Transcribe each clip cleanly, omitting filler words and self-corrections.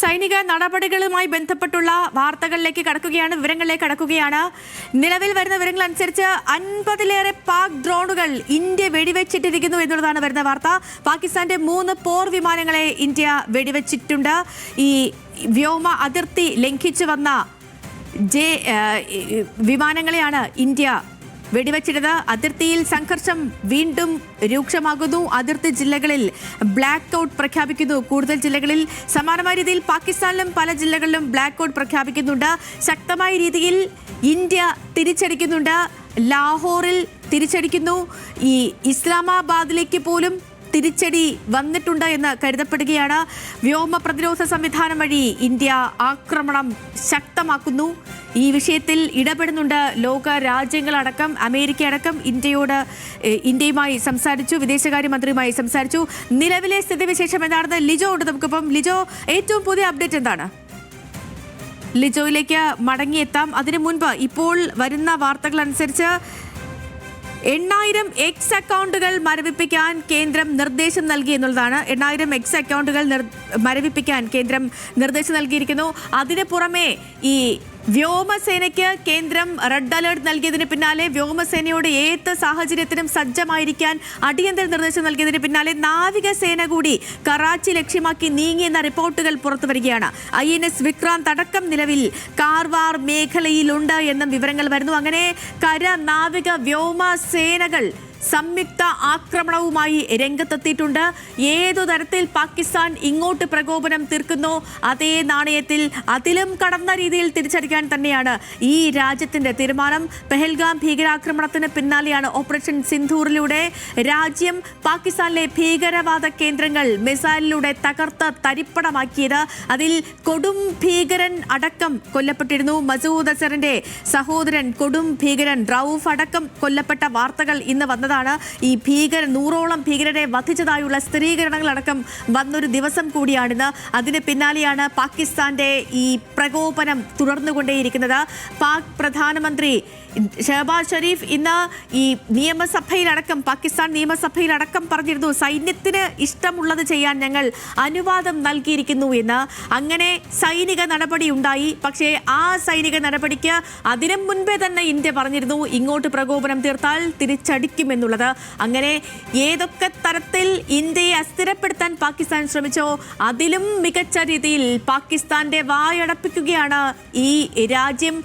സൈനിക നടപടികളുമായി ബന്ധപ്പെട്ടുള്ള വാർത്തകളിലേക്ക് കടക്കുകയാണ്, വിവരങ്ങളിലേക്ക് കടക്കുകയാണ്. നിലവിൽ വരുന്ന വിവരങ്ങൾ അനുസരിച്ച് 50-ലേറെ പാക് ഡ്രോണുകൾ ഇന്ത്യ വെടിവെച്ചിട്ടിരിക്കുന്നു എന്നുള്ളതാണ് വരുന്ന വാർത്ത. പാകിസ്ഥാന്റെ 3 പോർ വിമാനങ്ങളെ ഇന്ത്യ വെടിവെച്ചിട്ടുണ്ട്. ഈ വ്യോമ അതിർത്തി ലംഘിച്ചു വന്ന വിമാനങ്ങളെയാണ് ഇന്ത്യ വെടിവെച്ചിട്ടത്. അതിർത്തിയിൽ സംഘർഷം വീണ്ടും രൂക്ഷമാകുന്നു. അതിർത്തി ജില്ലകളിൽ ബ്ലാക്ക് ഔട്ട് പ്രഖ്യാപിക്കുന്നു. കൂടുതൽ ജില്ലകളിൽ സമാനമായ രീതിയിൽ പാകിസ്ഥാനിലും പല ജില്ലകളിലും ബ്ലാക്ക് ഔട്ട് പ്രഖ്യാപിക്കുന്നുണ്ട്. ശക്തമായ രീതിയിൽ ഇന്ത്യ തിരിച്ചടിക്കുന്നുണ്ട്. ലാഹോറിൽ തിരിച്ചടിക്കുന്നു. ഈ ഇസ്ലാമാബാദിലേക്ക് പോലും തിരിച്ചടി വന്നിട്ടുണ്ട് എന്ന് കരുതപ്പെടുകയാണ്. വ്യോമ പ്രതിരോധ സംവിധാനം വഴി ഇന്ത്യ ആക്രമണം ശക്തമാക്കുന്നു. ഈ വിഷയത്തിൽ ഇടപെടുന്നുണ്ട് ലോക രാജ്യങ്ങളടക്കം. അമേരിക്ക അടക്കം ഇന്ത്യയുമായി സംസാരിച്ചു, വിദേശകാര്യമന്ത്രിയുമായി സംസാരിച്ചു. നിലവിലെ സ്ഥിതിവിശേഷം എന്താണെന്ന് ലിജോ ഉണ്ട് നമുക്കിപ്പം. ലിജോ, ഏറ്റവും പുതിയ അപ്ഡേറ്റ് എന്താണ്? ലിജോയിലേക്ക് മടങ്ങിയെത്താം. അതിനു മുൻപ് ഇപ്പോൾ വരുന്ന വാർത്തകൾ അനുസരിച്ച് 8000 എക്സ് അക്കൗണ്ടുകൾ മരവിപ്പിക്കാൻ കേന്ദ്രം നിർദ്ദേശം നൽകി എന്നുള്ളതാണ്. 8000 എക്സ് അക്കൗണ്ടുകൾ മരവിപ്പിക്കാൻ കേന്ദ്രം നിർദ്ദേശം നൽകിയിരിക്കുന്നു. അതിന് പുറമെ ഈ വ്യോമസേനയ്ക്ക് കേന്ദ്രം റെഡ് അലേർട്ട് നൽകിയതിന് പിന്നാലെ വ്യോമസേനയോട് ഏത് സാഹചര്യത്തിനും സജ്ജമായിരിക്കാൻ അടിയന്തര നിർദ്ദേശം നൽകിയതിന് പിന്നാലെ നാവികസേന കൂടി കറാച്ചി ലക്ഷ്യമാക്കി നീങ്ങിയെന്ന റിപ്പോർട്ടുകൾ പുറത്തുവരികയാണ്. INS വിക്രാന്ത് അടക്കം നിലവിൽ കാർവാർ മേഖലയിലുണ്ട് എന്നും വിവരങ്ങൾ വരുന്നു. അങ്ങനെ കര, നാവിക, വ്യോമ സേനകൾ സംയുക്ത ആക്രമണവുമായി രംഗത്തെത്തിയിട്ടുണ്ട്. ഏതു തരത്തിൽ പാകിസ്ഥാൻ ഇങ്ങോട്ട് പ്രകോപനം തീർക്കുന്നോ അതേ നാണയത്തിൽ അതിലും കടന്ന രീതിയിൽ തിരിച്ചടിക്കാൻ തന്നെയാണ് ഈ രാജ്യത്തിന്റെ തീരുമാനം. പെഹൽഗാം ഭീകരാക്രമണത്തിന് പിന്നാലെയാണ് ഓപ്പറേഷൻ സിന്ധൂറിലൂടെ രാജ്യം പാകിസ്ഥാനിലെ ഭീകരവാദ കേന്ദ്രങ്ങൾ മിസൈലിലൂടെ തകർത്ത് തരിപ്പണമാക്കിയത്. അതിൽ കൊടും ഭീകരൻ അടക്കം കൊല്ലപ്പെട്ടിരുന്നു. മസൂദ് അസറിന്റെ സഹോദരൻ കൊടും ഭീകരൻ റൌഫ് അടക്കം കൊല്ലപ്പെട്ട വാർത്തകൾ ഇന്ന് വന്നതാണ്. ഈ 100ഓളം ഭീകരരെ വധിച്ചതായുള്ള സ്ഥിരീകരണങ്ങളടക്കം വന്നൊരു ദിവസം കൂടിയാണിന്ന്. അതിന് പിന്നാലെയാണ് പാകിസ്ഥാന്റെ ഈ പ്രകോപനം തുടർന്നുകൊണ്ടേയിരിക്കുന്നത്. പാക് പ്രധാനമന്ത്രി ഷഹബാസ് ഷരീഫ് ഇന്ന് ഈ പാകിസ്ഥാൻ നിയമസഭയിലടക്കം പറഞ്ഞിരുന്നു, സൈന്യത്തിന് ഇഷ്ടമുള്ളത് ചെയ്യാൻ ഞങ്ങൾ അനുവാദം നൽകിയിരിക്കുന്നു എന്ന്. അങ്ങനെ സൈനിക നടപടി ഉണ്ടായി. പക്ഷേ ആ സൈനിക നടപടിക്ക് അതിനും മുൻപേ തന്നെ ഇന്ത്യ പറഞ്ഞിരുന്നു ഇങ്ങോട്ട് പ്രകോപനം തീർത്താൽ തിരിച്ചടിക്കുമെന്നുള്ളത്. അങ്ങനെ ഏതൊക്കെ തരത്തിൽ ഇന്ത്യയെ അസ്ഥിരപ്പെടുത്താൻ പാകിസ്ഥാൻ ശ്രമിച്ചോ അതിലും മികച്ച രീതിയിൽ പാകിസ്ഥാന്റെ വായടപ്പിക്കുകയാണ് ഈ രാജ്യം.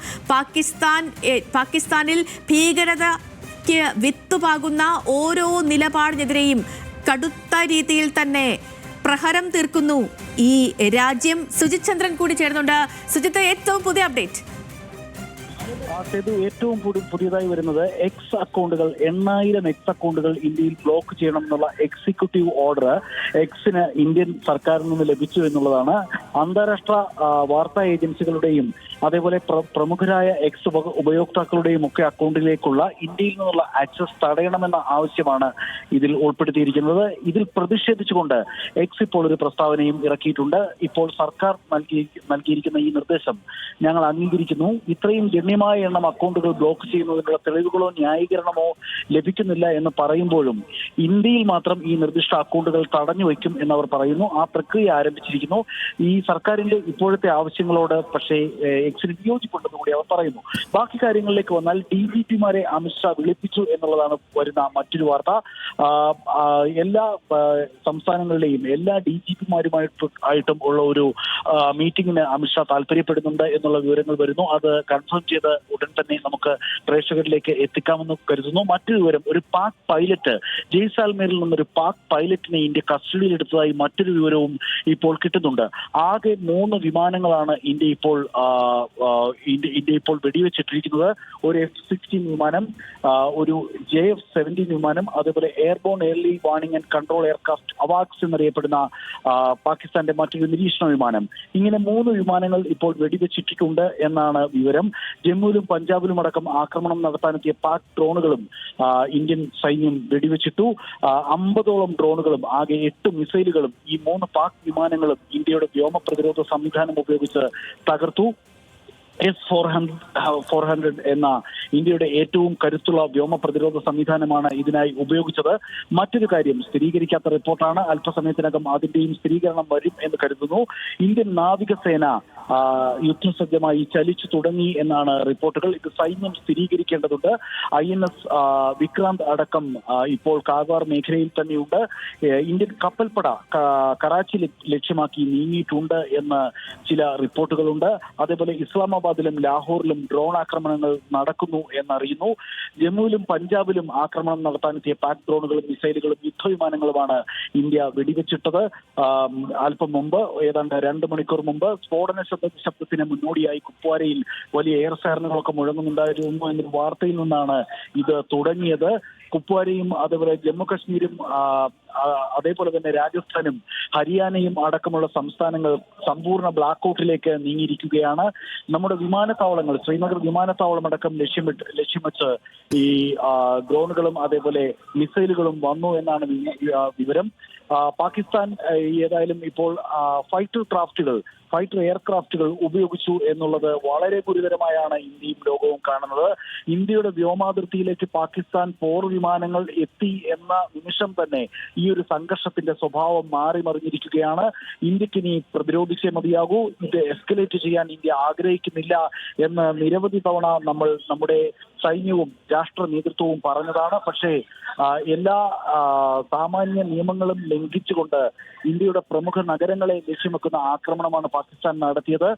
പാകിസ്ഥാനിൽ ഭീകരതയ്ക്ക് വിത്തുപാകുന്ന ഓരോ നിലപാടിനെതിരെയും കടുത്ത രീതിയിൽ തന്നെ പ്രഹരം തീർക്കുന്നു ഈ രാജ്യം. സുജിത് ചന്ദ്രൻ കൂടി ചേർന്നുണ്ട്. സുജിത്ത്, ഏറ്റവും പുതിയ അപ്ഡേറ്റ്. ഏറ്റവും പുതിയതായി വരുന്നത് എക്സ് അക്കൗണ്ടുകൾ 8000 എക്സ് അക്കൗണ്ടുകൾ ഇന്ത്യയിൽ ബ്ലോക്ക് ചെയ്യണം എന്നുള്ള എക്സിക്യൂട്ടീവ് ഓർഡർ എക്സിന് ഇന്ത്യൻ സർക്കാരിൽ നിന്ന് ലഭിച്ചു എന്നുള്ളതാണ്. അന്താരാഷ്ട്ര വാർത്താ ഏജൻസികളുടെയും അതേപോലെ പ്രമുഖരായ എക്സ് ഉപയോക്താക്കളുടെയും ഒക്കെ അക്കൗണ്ടിലേക്കുള്ള ഇന്ത്യയിൽ നിന്നുള്ള ആക്സസ് തടയണമെന്ന ആവശ്യമാണ് ഇതിൽ ഉൾപ്പെടുത്തിയിരിക്കുന്നത്. ഇതിൽ പ്രതിഷേധിച്ചുകൊണ്ട് എക്സ് ഇപ്പോൾ ഒരു പ്രസ്താവനയും ഇറക്കിയിട്ടുണ്ട്. ഇപ്പോൾ സർക്കാർ നൽകിയിരിക്കുന്ന ഈ നിർദ്ദേശം ഞങ്ങൾ അംഗീകരിക്കുന്നു. ഇത്രയും ഗണ്യമായ എണ്ണം അക്കൗണ്ടുകൾ ബ്ലോക്ക് ചെയ്യുന്നതിനുള്ള തെളിവുകളോ ന്യായീകരണമോ ലഭിക്കുന്നില്ല എന്ന് പറയുമ്പോഴും ഇന്ത്യയിൽ മാത്രം ഈ നിർദ്ദിഷ്ട അക്കൗണ്ടുകൾ തടഞ്ഞു വയ്ക്കും എന്നവർ പറയുന്നു. ആ പ്രക്രിയ ആരംഭിച്ചിരിക്കുന്നു. ഈ സർക്കാരിന്റെ ഇപ്പോഴത്തെ ആവശ്യങ്ങളോട് പക്ഷേ എക്സിന് വിയോജിപ്പുണ്ടെന്ന് കൂടി അവർ പറയുന്നു. ബാക്കി കാര്യങ്ങളിലേക്ക് വന്നാൽ DGPമാരെ അമിത്ഷാ വിളിപ്പിച്ചു എന്നുള്ളതാണ് വരുന്ന മറ്റൊരു വാർത്ത. എല്ലാ സംസ്ഥാനങ്ങളിലെയും എല്ലാ DGPമാരുമായിട്ടും ഉള്ള ഒരു മീറ്റിംഗിന് അമിത്ഷാ താല്പര്യപ്പെടുന്നുണ്ട് എന്നുള്ള വിവരങ്ങൾ വരുന്നു. അത് കൺഫേം ചെയ്ത് ഉടൻ തന്നെ നമുക്ക് പ്രേക്ഷകരിലേക്ക് എത്തിക്കാമെന്ന് കരുതുന്നു. മറ്റൊരു വിവരം, ഒരു പാക് പൈലറ്റ് ജയ്സാൽമേറിൽ നിന്നൊരു പാക് പൈലറ്റിനെ ഇന്ത്യ കസ്റ്റഡിയിലെടുത്തതായി മറ്റൊരു വിവരവും ഇപ്പോൾ കിട്ടുന്നുണ്ട്. ആകെ 3 വിമാനങ്ങളാണ് ഇന്ത്യ ഇപ്പോൾ വെടിവെച്ചിട്ടിരിക്കുന്നത്. ഒരു F-16 വിമാനം, ഒരു JF-17 വിമാനം, അതേപോലെ airborne early warning and control aircraft AVAX എന്നറിയപ്പെടുന്ന പാകിസ്ഥാന്റെ മറ്റൊരു നിരീക്ഷണ വിമാനം. ഇങ്ങനെ 3 വിമാനങ്ങൾ ഇപ്പോൾ വെടിവെച്ചിട്ടുണ്ട് എന്നാണ് വിവരം. ജമ്മുവിലും പഞ്ചാബിലും അടക്കം ആക്രമണം നടത്താനെത്തിയ പാക് ഡ്രോണുകളും ഇന്ത്യൻ സൈന്യം വെടിവെച്ചിട്ടു. 50ഓളം ഡ്രോണുകളും ആകെ 8 മിസൈലുകളും ഈ 3 പാക് വിമാനങ്ങളും ഇന്ത്യയുടെ വ്യോമ പ്രതിരോധ സംവിധാനം ഉപയോഗിച്ച് തകർത്തു. S-400 എന്ന ഇന്ത്യയുടെ ഏറ്റവും കരുത്തുള്ള വ്യോമ പ്രതിരോധ സംവിധാനമാണ് ഇതിനായി ഉപയോഗിച്ചത്. മറ്റൊരു കാര്യം, സ്ഥിരീകരിക്കാത്ത റിപ്പോർട്ടാണ്, അല്പസമയത്തിനകം അതിന്റെയും സ്ഥിരീകരണം വരും എന്ന് കരുതുന്നു. ഇന്ത്യൻ നാവികസേന യുദ്ധസജ്ജമായി ചലിച്ചു തുടങ്ങി എന്നാണ് റിപ്പോർട്ടുകൾ. ഇത് സൈന്യം സ്ഥിരീകരിക്കേണ്ടതുണ്ട്. INS വിക്രാന്ത് അടക്കം ഇപ്പോൾ കാർവാർ മേഖലയിൽ തന്നെയുണ്ട്. ഇന്ത്യൻ കപ്പൽപ്പട കറാച്ചി ലക്ഷ്യമാക്കി നീങ്ങിയിട്ടുണ്ട് എന്ന് ചില റിപ്പോർട്ടുകളുണ്ട്. അതേപോലെ ഇസ്ലാമാബാദിലും ലാഹോറിലും ഡ്രോൺ ആക്രമണങ്ങൾ നടക്കുന്നു എന്നറിയുന്നു. ജമ്മുവിലും പഞ്ചാബിലും ആക്രമണം നടത്താനെത്തിയ പാക് ഡ്രോണുകളും മിസൈലുകളും യുദ്ധവിമാനങ്ങളുമാണ് ഇന്ത്യ വെടിവെച്ചിട്ടത്. അല്പം മുമ്പ്, ഏതാണ്ട് 2 മണിക്കൂർ മുമ്പ്, സ്ഫോടന ശബ്ദത്തിന് മുന്നോടിയായി കുപ്വാരയിൽ വലിയ എയർ സൈറനുകളൊക്കെ മുഴങ്ങുന്നുണ്ടായിരുന്നു എന്നൊരു വാർത്തയിൽ നിന്നാണ് ഇത് തുടങ്ങിയത്. കുപ്വാരയും അതേപോലെ ജമ്മു കശ്മീരും അതേപോലെ തന്നെ രാജസ്ഥാനും ഹരിയാനയും അടക്കമുള്ള സംസ്ഥാനങ്ങൾ സമ്പൂർണ്ണ ബ്ലാക്ക് ഔട്ടിലേക്ക് നീങ്ങിയിരിക്കുകയാണ്. നമ്മുടെ വിമാനത്താവളങ്ങൾ, ശ്രീനഗർ വിമാനത്താവളം അടക്കം ലക്ഷ്യം വെച്ച് ഈ ഡ്രോണുകളും അതേപോലെ മിസൈലുകളും വന്നു എന്നാണ് വിവരം. പാകിസ്ഥാൻ ഏതായാലും ഇപ്പോൾ ഫൈറ്റർ എയർക്രാഫ്റ്റുകൾ ഉപയോഗിച്ചു എന്നുള്ളത് വളരെ ഗുരുതരമായാണ് ഇന്ത്യയും ലോകവും കാണുന്നത്. ഇന്ത്യയുടെ വ്യോമാതിർത്തിയിലേക്ക് പാകിസ്ഥാൻ പോർ വിമാനങ്ങൾ എത്തി എന്ന നിമിഷം തന്നെ ഈ ഒരു സംഘർഷത്തിന്റെ സ്വഭാവം മാറി മറിഞ്ഞിരിക്കുകയാണ്. ഇന്ത്യക്ക് ഇനി പ്രതിരോധിച്ചേ മതിയാകൂ. ഇത് എസ്കലേറ്റ് ചെയ്യാൻ ഇന്ത്യ ആഗ്രഹിക്കുന്നില്ല എന്ന് നിരവധി തവണ നമ്മുടെ സൈന്യവും രാഷ്ട്ര നേതൃത്വവും പറഞ്ഞതാണ്. പക്ഷേ എല്ലാ സാമാന്യ നിയമങ്ങളും ലംഘിച്ചുകൊണ്ട് ഇന്ത്യയുടെ പ്രമുഖ നഗരങ്ങളെ ലക്ഷ്യം വെക്കുന്ന ആക്രമണമാണ് പാകിസ്ഥാൻ നടത്തിയത്.